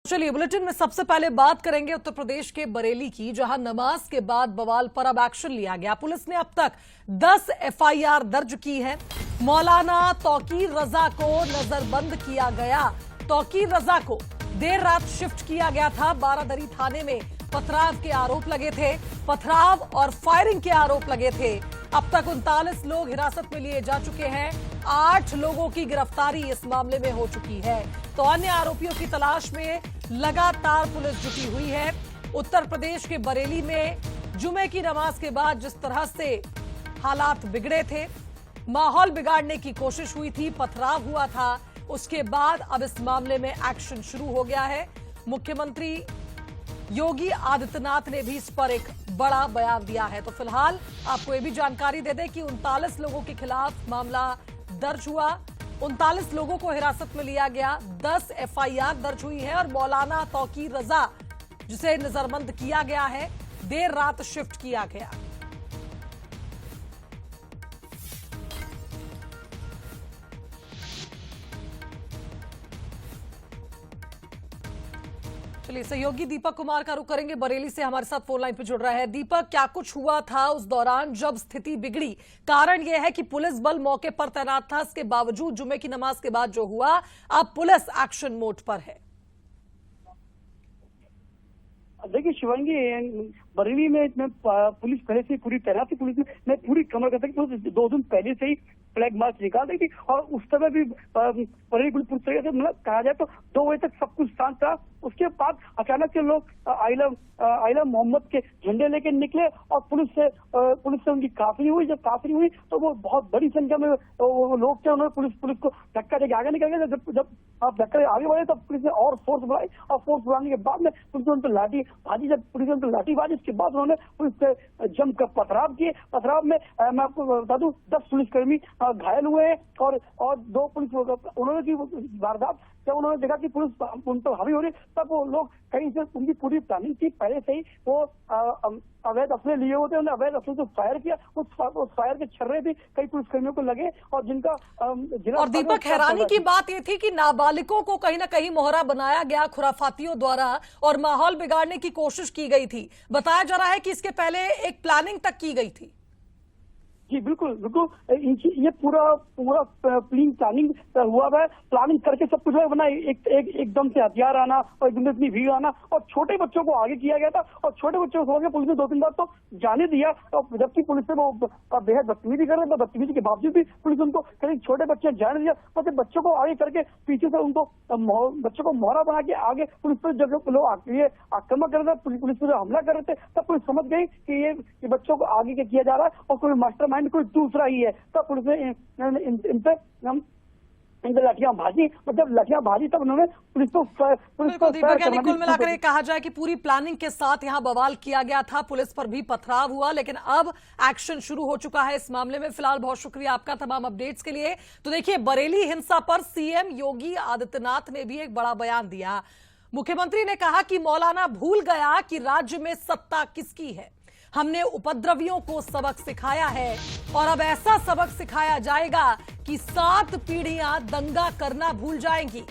चलिए बुलेटिन में सबसे पहले बात करेंगे उत्तर प्रदेश के बरेली की, जहां नमाज के बाद बवाल पर अब एक्शन लिया गया। पुलिस ने अब तक 10 एफआईआर दर्ज की है। मौलाना तौकीर रजा को नजरबंद किया गया। तौकीर रजा को देर रात शिफ्ट किया गया था। बारादरी थाने में पथराव के आरोप लगे थे, पथराव और फायरिंग के आरोप लगे थे। अब तक 39 लोग हिरासत में लिए जा चुके हैं। 8 लोगों की गिरफ्तारी इस मामले में हो चुकी है, तो अन्य आरोपियों की तलाश में लगातार पुलिस जुटी हुई है। उत्तर प्रदेश के बरेली में जुमे की नमाज के बाद जिस तरह से हालात बिगड़े थे, माहौल बिगाड़ने की कोशिश हुई थी, पथराव हुआ था, उसके बाद अब इस मामले में एक्शन शुरू हो गया है। मुख्यमंत्री योगी आदित्यनाथ ने भी इस पर एक बड़ा बयान दिया है। तो फिलहाल आपको ये भी जानकारी दे दें कि 39 लोगों के खिलाफ मामला दर्ज हुआ। 39 लोगों को हिरासत में लिया गया। 10 एफआईआर दर्ज हुई है और मौलाना तौकीर रजा, जिसे नजरबंद किया गया है, देर रात शिफ्ट किया गया। चलिए सहयोगी दीपक कुमार का रुख करेंगे, बरेली से हमारे साथ फोन लाइन पर जुड़ रहा है। दीपक, क्या कुछ हुआ था उस दौरान जब स्थिति बिगड़ी? कारण यह है कि पुलिस बल मौके पर तैनात था, इसके बावजूद जुमे की नमाज के बाद जो हुआ, अब पुलिस एक्शन मोड पर है। देखिए शिवांगी, बरेली में पुलिस पहले से पूरी तैनात थी। पुलिस ने पूरी कमर कस के 2 दिन पहले से ही फ्लैग मार्च निकाल दी थी और उस समय भी बरेली पुलिस तरीके से मतलब कहा जाए तो 2 बजे तक सब कुछ शांत था। उसके बाद अचानक से लोग आइला मोहम्मद के झंडे लेके निकले और पुलिस से उनकी काफिली हुई। जब काफिली हुई तो वो बहुत बड़ी संख्या में वो लोग थे, उन्होंने पुलिस को धक्का देके आगे निकल गए। जब आप धक्का आगे बढ़े तब पुलिस ने और फोर्स बढ़ाई और फोर्स बढ़ाने के बाद में पुलिस ने उन पर लाठी भाजी। जब पुलिस ने उन पर लाठी भाजी, इसके बाद उन्होंने पुलिस से जमकर पथराव किए। पथराव में मैं आपको बता दूं 10 पुलिसकर्मी घायल हुए हैं और 2 पुलिस उन्होंने की वारदात जब उन्होंने देखा कि पुलिस उन पर हावी हो रही, तब वो लोग कहीं से उनकी पूरी प्लानिंग थी। पहले से ही वो अवैध असले लिए होते, उन्होंने अवैध असले से फायर किया। उस फायर के छर्रे भी कई पुलिसकर्मियों को लगे और जिनका और दीपक, हैरानी की बात यह थी कि नाबालिगों को कहीं ना कहीं मोहरा बनाया गया खुराफातियों द्वारा और माहौल बिगाड़ने की कोशिश की गई थी। बताया जा रहा है कि इसके पहले एक प्लानिंग तक की गई थी। जी बिल्कुल बिल्कुल, ये पूरा प्लानिंग हुआ है। प्लानिंग करके सब कुछ बना, एकदम से हथियार आना और एकदम से इतनी भीड़ आना और छोटे बच्चों को आगे किया गया था और छोटे बच्चों को पुलिस ने 2-3 बार तो जाने दिया। और जबकि पुलिस से वो बेहद बदतमीजी कर रहे थे, बदतमीजी के बावजूद भी पुलिस उनको कहीं छोटे बच्चे जाने दिया। तो बच्चों को आगे करके पीछे से उनको बच्चों को मोहरा बना के आगे पुलिस पर जब लोग आक्रमण कर रहे थे, पुलिस पर हमला कर रहे थे, तब पुलिस समझ गई कि ये बच्चों को आगे किया जा रहा है और कोई मास्टरमाइंड कोई दूसरा ही है। तब पुलिस ने इन पे लाठियां भाजी। जब लाठियां भाजी तब उन्होंने पुलिस को दीपक, यानी कुल मिलाकर ये कहा जाए कि पूरी प्लानिंग के साथ यहां बवाल किया गया था। पुलिस पर भी पथराव हुआ, लेकिन अब एक्शन शुरू हो चुका है इस मामले में। फिलहाल बहुत शुक्रिया आपका तमाम अपडेट्स के लिए। तो देखिए, बरेली हिंसा पर सीएम योगी आदित्यनाथ ने भी एक बड़ा बयान दिया। मुख्यमंत्री ने कहा कि मौलाना भूल गया कि राज्य में सत्ता किसकी है। हमने उपद्रवियों को सबक सिखाया है और अब ऐसा सबक सिखाया जाएगा कि 7 पीढ़ियां दंगा करना भूल जाएंगी।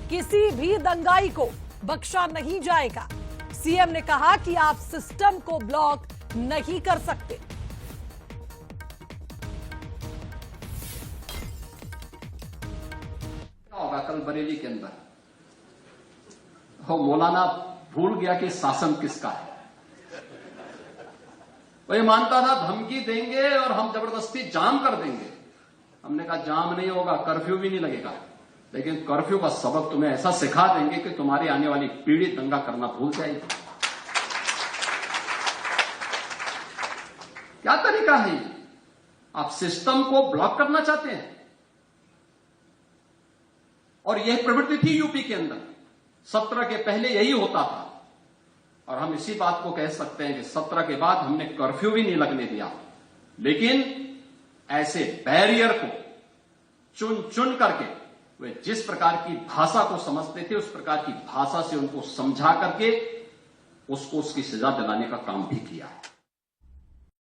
किसी भी दंगाई को बख्शा नहीं जाएगा। सीएम ने कहा कि आप सिस्टम को ब्लॉक नहीं कर सकते। होगा कल बरेली के अंदर हो मौलाना भूल गया कि शासन किसका है। वो ये मानता था धमकी देंगे और हम जबरदस्ती जाम कर देंगे। हमने कहा जाम नहीं होगा, कर्फ्यू भी नहीं लगेगा, लेकिन कर्फ्यू का सबक तुम्हें ऐसा सिखा देंगे कि तुम्हारी आने वाली पीढ़ी दंगा करना भूल जाएगी। क्या तरीका है ये? आप सिस्टम को ब्लॉक करना चाहते हैं और यह प्रवृत्ति थी यूपी के अंदर। 17 के पहले यही होता था और हम इसी बात को कह सकते हैं कि 17 के बाद हमने कर्फ्यू भी नहीं लगने दिया। लेकिन ऐसे बैरियर को चुन चुन करके वे जिस प्रकार की भाषा को समझते थे, उस प्रकार की भाषा से उनको समझा करके उसको उसकी सजा दिलाने का काम भी किया है।